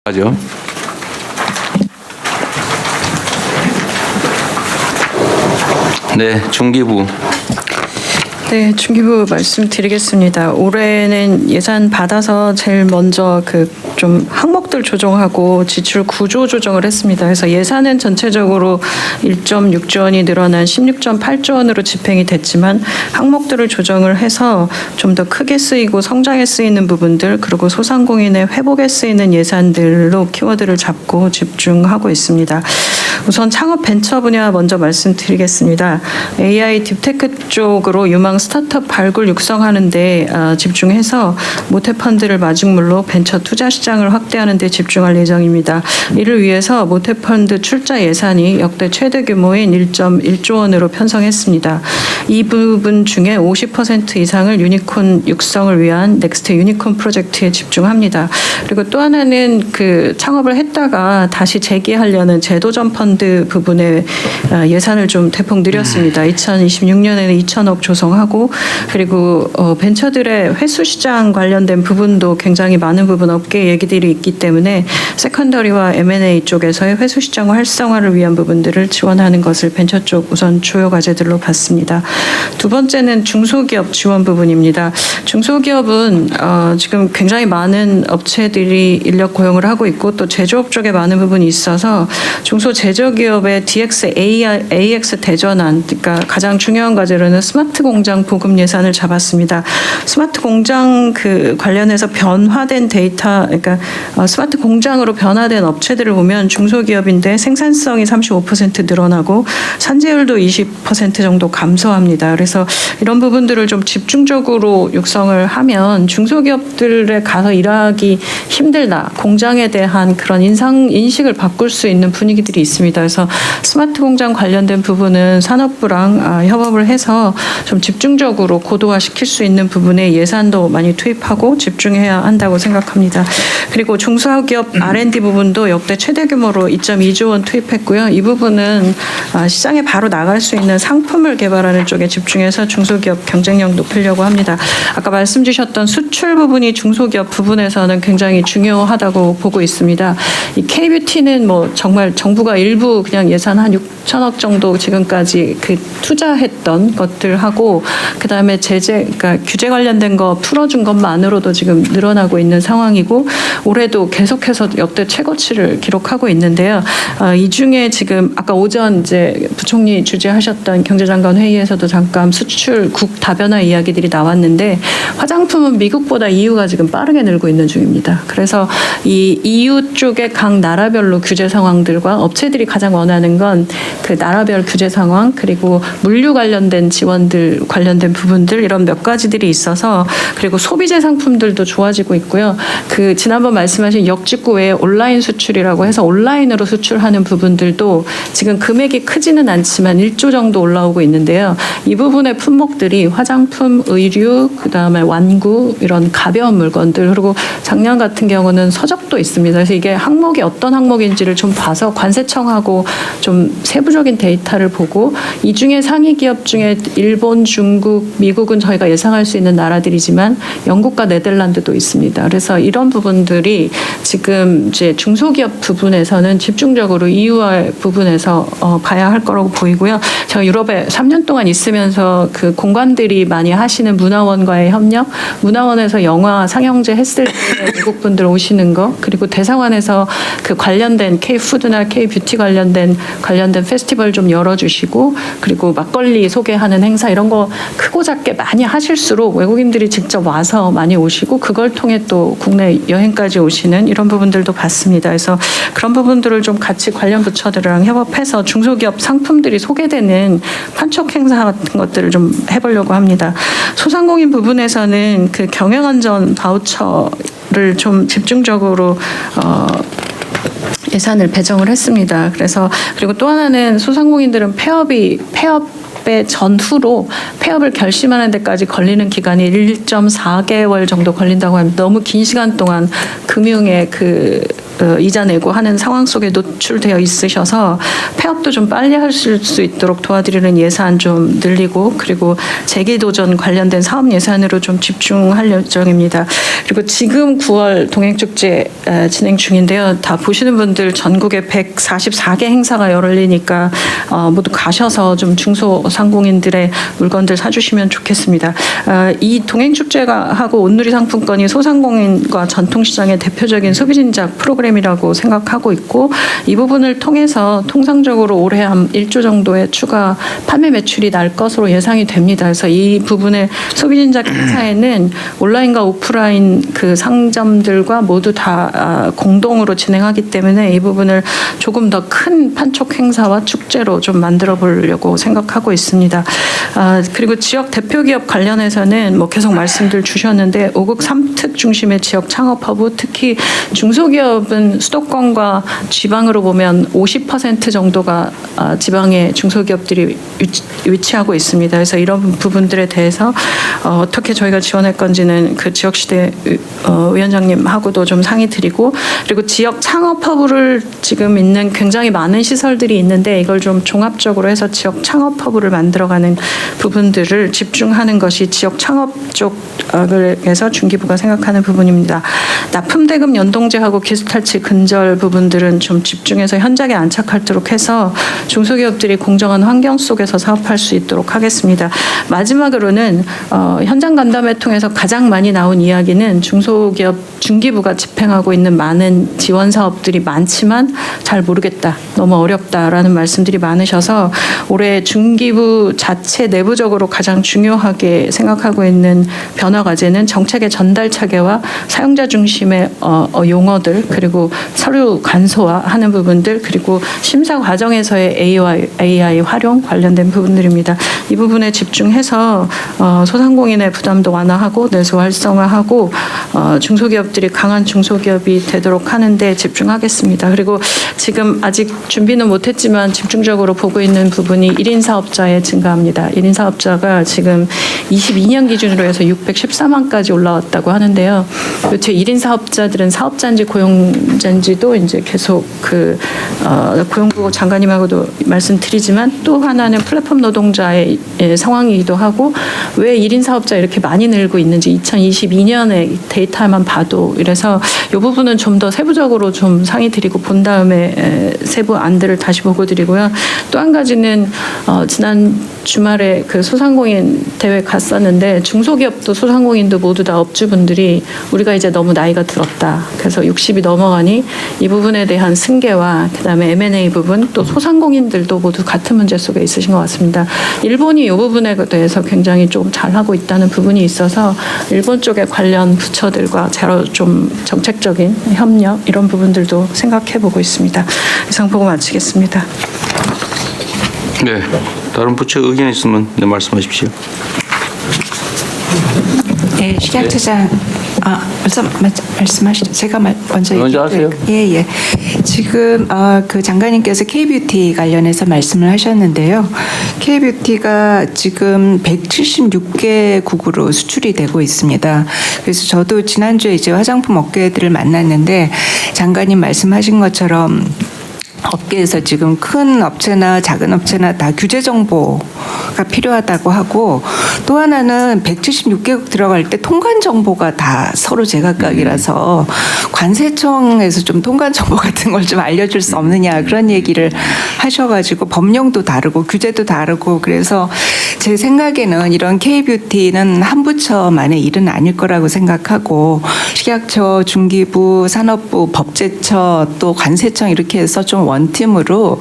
하죠. 네, 중기부. 네, 중기부 말씀드리겠습니다. 올해는 예산 받아서 제일 먼저 좀 항목들 조정하고 지출 구조 조정을 했습니다. 그래서 예산은 전체적으로 1.6조 원이 늘어난 16.8조 원으로 집행이 됐지만 항목들을 조정을 해서 좀 더 크게 쓰이고 성장에 쓰이는 부분들 그리고 소상공인의 회복에 쓰이는 예산들로 키워드를 잡고 집중하고 있습니다. 우선 창업 벤처 분야 먼저 말씀드리겠습니다. AI 딥테크 쪽으로 유망 스타트업 발굴 육성하는 데 집중해서 모태펀드를 마중물로 벤처 투자 시장을 확대하는 데 집중할 예정입니다. 이를 위해서 모태펀드 출자 예산이 역대 최대 규모인 1.1조 원으로 편성했습니다. 이 부분 중에 50% 이상을 유니콘 육성을 위한 넥스트 유니콘 프로젝트에 집중합니다. 그리고 또 하나는 창업을 했다가 다시 재기하려는 제도전 펀드 부분에 예산을 좀 대폭 늘렸습니다. 2026년에는 2천억 조성하고 그리고 벤처들의 회수 시장 관련된 부분도 굉장히 많은 부분 업계 얘기들이 있기 때문에 세컨더리와 M&A 쪽에서의 회수 시장 활성화를 위한 부분들을 지원하는 것을 벤처 쪽 우선 주요 과제들로 봤습니다. 두 번째는 중소기업 지원 부분입니다. 중소기업은 지금 굉장히 많은 업체들이 인력 고용을 하고 있고 또 제조업 쪽에 많은 부분이 있어서 중소제조기업의 DX AX 대전환, 그러니까 가장 중요한 과제로는 스마트 공장 보급 예산을 잡았습니다. 스마트 공장 관련해서 변화된 데이터, 그러니까 스마트 공장으로 변화된 업체들을 보면 중소기업인데 생산성이 35% 늘어나고 산재율도 20% 정도 감소합니다. 그래서 이런 부분들을 좀 집중적으로 육성을 하면 중소기업들에 가서 일하기 힘들다. 공장에 대한 그런 인식을 바꿀 수 있는 분위기들이 있습니다. 그래서 스마트 공장 관련된 부분은 산업부랑 협업을 해서 좀 집중적으로 고도화시킬 수 있는 부분에 예산도 많이 투입하고 집중해야 한다고 생각합니다. 그리고 중소기업 R&D 부분도 역대 최대 규모로 2.2조 원 투입했고요. 이 부분은 시장에 바로 나갈 수 있는 상품을 개발하는 쪽에 집중해서 중소기업 경쟁력 높이려고 합니다. 아까 말씀 주셨던 수출 부분이 중소기업 부분에서는 굉장히 중요하다고 보고 있습니다. 이 K뷰티는 정말 정부가 일부 그냥 예산 한 6천억 정도 지금까지 투자했던 것들하고 그다음에 그러니까 규제 관련된 거 풀어준 것만으로도 지금 늘어나고 있는 상황이고 올해도 계속해서 역대 최고치를 기록하고 있는데요. 이 중에 지금 아까 오전 이제 부총리 주재하셨던 경제장관 회의에서도 잠깐 수출 국 다변화 이야기들이 나왔는데 화장품은 미국보다 EU가 지금 빠르게 늘고 있는 중입니다. 그래서 이 EU 쪽의 각 나라별로 규제 상황들과 업체들이 가장 원하는 건 나라별 규제 상황 그리고 물류 관련된 지원들 관련된 부분들 이런 몇 가지들이 있어서 그리고 소비재 상품들도 좋아지고 있고요. 지난번 말씀하신 역직구 외에 온라인 수출이라고 해서 온라인으로 수출하는 부분들도 지금 금액이 크지는 않지만 1조 정도 올라오고 있는데요. 이 부분의 품목들이 화장품, 의류, 그다음에 완구 이런 가벼운 물건들 그리고 작년 같은 경우는 서적도 있습니다. 그래서 이게 항목이 어떤 항목인지를 좀 봐서 관세청하고 좀 세부적인 데이터를 보고 이 중에 상위 기업 중에 일본, 중국, 미국은 저희가 예상할 수 있는 나라들이지만 영국과 네덜란드도 있습니다. 그래서 이런 부분들이 지금 이제 중소기업 부분에서는 집중적으로 EUR 부분에서 봐야 할 거라고 보이고요. 제가 유럽에 3년 동안 있으면서 공관들이 많이 하시는 문화원과의 협력, 문화원에서 영화 상영제 했을 때 외국 분들 오시는 거, 그리고 대사관에서 관련된 K푸드나 K뷰티 관련된 페스티벌 좀 열어주시고, 그리고 막걸리 소개하는 행사 이런 거 크고 작게 많이 하실수록 외국인들이 직접 와서 많이 오시고 그걸 통해 또 국내 여행까지 오시는 이런 부분들도 봤습니다. 그래서 그런 부분들을 좀 같이 관련 부처들이랑 협업해서 중소기업 상품들이 소개되는 판촉 행사 같은 것들을 좀 해보려고 합니다. 소상공인 부분에서는 경영안전 바우처를 좀 집중적으로 예산을 배정을 했습니다. 그리고 또 하나는 소상공인들은 폐업의 전후로 폐업을 결심하는 데까지 걸리는 기간이 1.4개월 정도 걸린다고 합니다. 너무 긴 시간 동안 금융의 이자 내고 하는 상황 속에 노출되어 있으셔서 폐업도 좀 빨리 하실 수 있도록 도와드리는 예산 좀 늘리고 그리고 재기도전 관련된 사업 예산으로 좀 집중할 예정입니다. 그리고 지금 9월 동행축제 진행 중인데요. 다 보시는 분들 전국에 144개 행사가 열리니까 모두 가셔서 좀 중소상공인들의 물건들 사주시면 좋겠습니다. 이 동행축제가 하고 온누리 상품권이 소상공인과 전통시장의 대표적인 소비진작 프로그램이라고 생각하고 있고 이 부분을 통해서 통상적으로 올해 한 1조 정도의 추가 판매 매출이 날 것으로 예상이 됩니다. 그래서 이 부분의 소비진작 행사에는 온라인과 오프라인 그 상점들과 모두 다 공동으로 진행하기 때문에 이 부분을 조금 더 큰 판촉 행사와 축제로 좀 만들어 보려고 생각하고 있습니다. 그리고 지역 대표 기업 관련해서는 뭐 계속 말씀들 주셨는데 5국 3특 중심의 지역 창업 허브 특히 중소기업은 수도권과 지방으로 보면 50% 정도가 지방의 중소기업들이 위치하고 있습니다. 그래서 이런 부분들에 대해서 어떻게 저희가 지원할 건지는 그 지역시대 위원장님하고도 좀 상의 드리고 그리고 지역 창업 허브를 지금 있는 굉장히 많은 시설들이 있는데 이걸 좀 종합적으로 해서 지역 창업 허브를 만들어가는 부분들을 집중하는 것이 지역 창업 쪽에서 중기부가 생각하는 부분입니다. 납품대금 연동제하고 기술탈취 근절 부분들은 좀 집중해서 현장에 안착하도록 해서 중소기업들이 공정한 환경 속에서 사업할 수 있도록 하겠습니다. 마지막으로는 현장 간담회 통해서 가장 많이 나온 이야기는 중소기업 중기부가 집행하고 있는 많은 지원 사업들이 많지만 잘 모르겠다, 너무 어렵다라는 말씀들이 많으셔서 올해 중기부 자체 내부적으로 가장 중요하게 생각하고 있는 변화 과제는 정책의 전달 차계와 사용자 중심의 용어들 그리고 서류 간소화하는 부분들 그리고 심사 과정에서의 AI 활용 관련된 부분들입니다. 이 부분에 집중해서 소상공인의 부담도 완화하고 내수 활성화하고 중소기업들이 강한 중소기업이 되도록 하는데 집중하겠습니다. 그리고 지금 아직 준비는 못했지만 집중적으로 보고 있는 부분이 1인 사업자의 증가입니다. 1인 사업자가 지금 22년 기준으로 해서 614만까지 올라왔다고 하는데요. 제 1인 사업자들은 사업자인지 고용자인지도 이제 계속 고용부 장관님하고도 말씀드리지만 또 하나는 플랫폼 노동자의 상황이기도 하고 왜 1인 사업자 이렇게 많이 늘고 있는지 2022년의 데이터만 봐도 이래서 이 부분은 좀 더 세부적으로 좀 상의 드리고 본 다음에 세부 안들을 다시 보고 드리고요. 또 한 가지는 지난 주말에 그 소상공인 대회 갔었는데 중소기업도 소상공인도 모두 다 업주분들이 우리가 이제 너무 나이가 들었다. 그래서 60이 넘어가니 이 부분에 대한 승계와 그다음에 M&A 부분 또 소상공인들도 모두 같은 문제 속에 있으신 것 같습니다. 일본이 이 부분에 대해서 굉장히 좀 잘하고 있다는 부분이 있어서 일본 쪽의 관련 부처들과 좀 정책적인 협력 이런 부분들도 생각해보고 있습니다. 이상 보고 마치겠습니다. 네, 다른 부처 의견 있으면 말씀하십시오. 네, 식약처장 말씀하시죠. 제가 먼저 하세요. 예. 지금 그 장관님께서 K뷰티 관련해서 말씀을 하셨는데요. K뷰티가 지금 176개국으로 수출이 되고 있습니다. 그래서 저도 지난주에 이제 화장품 업계들을 만났는데 장관님 말씀하신 것처럼 업계에서 지금 큰 업체나 작은 업체나 다 규제 정보가 필요하다고 하고 또 하나는 176개국 들어갈 때 통관 정보가 다 서로 제각각이라서 관세청에서 좀 통관 정보 같은 걸 좀 알려줄 수 없느냐 그런 얘기를 하셔가지고 법령도 다르고 규제도 다르고 그래서 제 생각에는 이런 K뷰티는 한 부처만의 일은 아닐 거라고 생각하고 식약처, 중기부, 산업부, 법제처 또 관세청 이렇게 해서 좀 원팀으로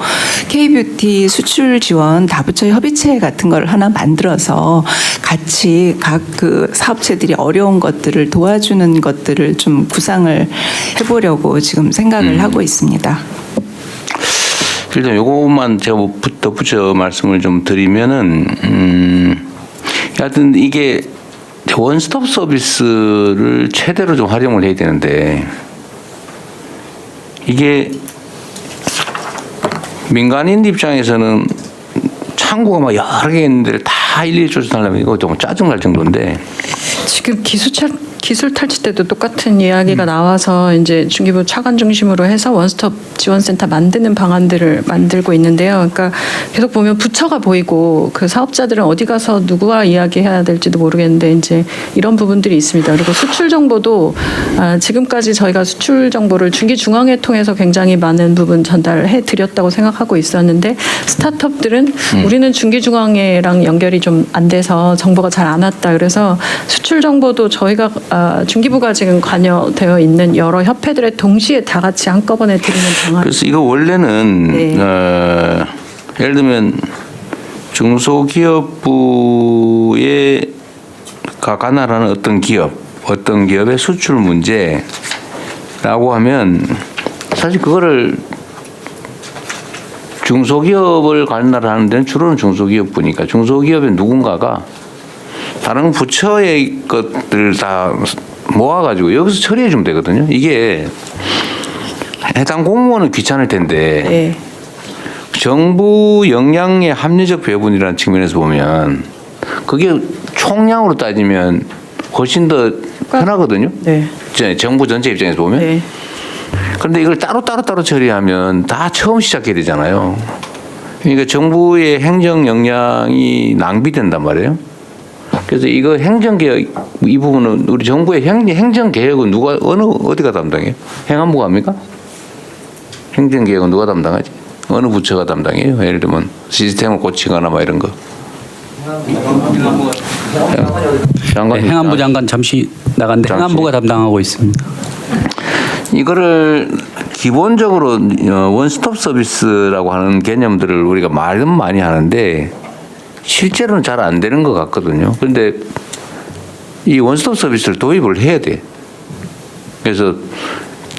K뷰티 수출 지원 다부처 협의체 같은 걸 하나 만들어서 같이 각 그 사업체들이 어려운 것들을 도와주는 것들을 좀 구상을 해보려고 지금 생각을 하고 있습니다. 일단 요것만 제가 덧붙여 말씀을 좀 드리면은 하여튼 이게 원스톱 서비스를 최대로 좀 활용을 해야 되는데 이게 민간인 입장에서는 창구가 막 여러 개 있는데 다 일일이 쫓아다니면 이거 좀 짜증날 정도인데 지금 기술 탈취 때도 똑같은 이야기가 나와서 이제 중기부 차관 중심으로 해서 원스톱 지원센터 만드는 방안들을 만들고 있는데요. 그러니까 계속 보면 부처가 보이고 그 사업자들은 어디 가서 누구와 이야기해야 될지도 모르겠는데 이제 이런 부분들이 있습니다. 그리고 수출 정보도 지금까지 저희가 수출 정보를 중기중앙회 통해서 굉장히 많은 부분 전달해 드렸다고 생각하고 있었는데 스타트업들은 우리는 중기중앙회랑 연결이 좀 안 돼서 정보가 잘 안 왔다. 그래서 수출 정보도 저희가 중기부가 지금 관여되어 있는 여러 협회들의 동시에 다 같이 한꺼번에 드리는 방안. 그래서 이거 원래는 네. 예를 들면 중소기업부에 관할하는 어떤 기업의 수출 문제라고 하면 사실 그거를 중소기업을 관할하는 데는 주로는 중소기업부니까 중소기업의 누군가가 다른 부처의 것들 다 모아가지고 여기서 처리해 주면 되거든요. 이게 해당 공무원은 귀찮을 텐데 네. 정부 역량의 합리적 배분이라는 측면에서 보면 그게 총량으로 따지면 훨씬 더 편하거든요. 네. 정부 전체 입장에서 보면. 네. 그런데 이걸 따로 처리하면 다 처음 시작해야 되잖아요. 그러니까 정부의 행정 역량이 낭비된단 말이에요. 그래서 이거 행정개혁 이 부분은 우리 정부의 행정개혁은 어디가 담당해요? 행안부가 합니까? 행정개혁은 누가 담당하지? 어느 부처가 담당해요? 예를 들면 시스템을 고치거나 뭐 이런 거. 장관, 네, 행안부 장관 잠시 나갔는데 행안부가 담당하고 있습니다. 이거를 기본적으로 원스톱 서비스라고 하는 개념들을 우리가 말은 많이 하는데 실제로는 잘 안 되는 것 같거든요. 그런데 이 원스톱 서비스를 도입을 해야 돼. 그래서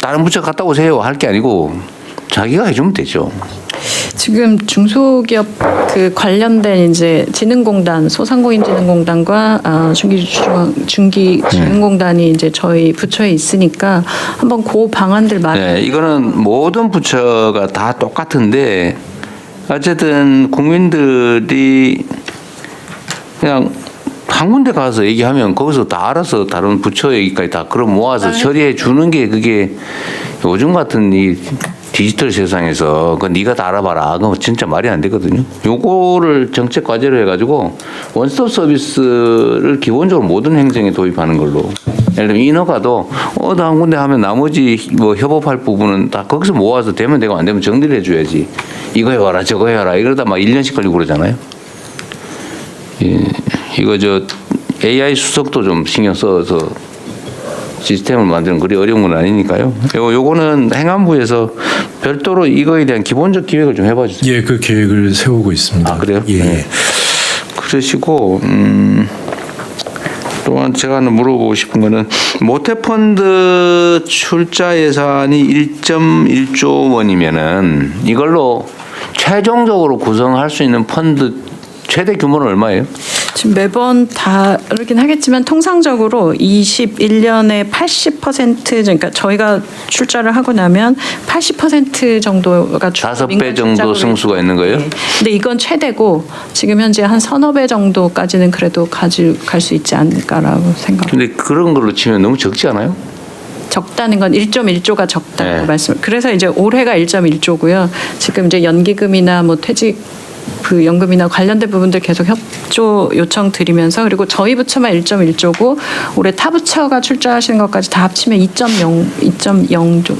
다른 부처 갔다 오세요 할 게 아니고 자기가 해주면 되죠. 지금 중소기업 그 관련된 이제 진흥공단, 소상공인진흥공단과 중기진흥공단이 이제 저희 부처에 있으니까 한번 그 방안들 네, 이거는 모든 부처가 다 똑같은데 어쨌든 국민들이 그냥 한 군데 가서 얘기하면 거기서 다 알아서 다른 부처 얘기까지 다 끌어 모아서 처리해 주는 게 그게 요즘 같은 이 디지털 세상에서 그 네가 다 알아봐라. 그거 진짜 말이 안 되거든요. 요거를 정책 과제로 해가지고 원스톱 서비스를 기본적으로 모든 행정에 도입하는 걸로. 예를 들면 인허가도 나 한 군데 하면 나머지 뭐 협업할 부분은 다 거기서 모아서 되면 되고 안 되면 정리를 해줘야지. 이거 해와라 저거 해와라 이러다 막 1년씩 걸리고 그러잖아요. 예, 이거 AI 수석도 좀 신경 써서 시스템을 만드는 그리 어려운 건 아니니까요. 요거는 행안부에서 별도로 이거에 대한 기본적 기획을 좀 해봐 주세요. 예, 그 계획을 세우고 있습니다. 아, 그래요? 예. 네. 그러시고 또한 제가 하나 물어보고 싶은 거는 모태펀드 출자 예산이 1.1조 원이면은 이걸로 최종적으로 구성할 수 있는 펀드 최대 규모는 얼마예요? 지금 매번 다르긴 하겠지만 통상적으로 21년에 80% 그러니까 저희가 출자를 하고 나면 80% 정도가 5배 정도 승수가 있는 거예요? 네. 근데 이건 최대고 지금 현재 한 서너 배 정도까지는 그래도 갈 수 있지 않을까라고 생각합니다. 근데 그런 걸로 치면 너무 적지 않아요? 적다는 건 1.1조가 적다고 네. 말씀. 그래서 이제 올해가 1.1조고요. 지금 이제 연기금이나 뭐 퇴직 그 연금이나 관련된 부분들 계속 협조 요청 드리면서 그리고 저희 부처만 1.1조고 올해 타 부처가 출자하시는 것까지 다 합치면 2.0조.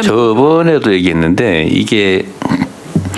저번에도 얘기했는데 이게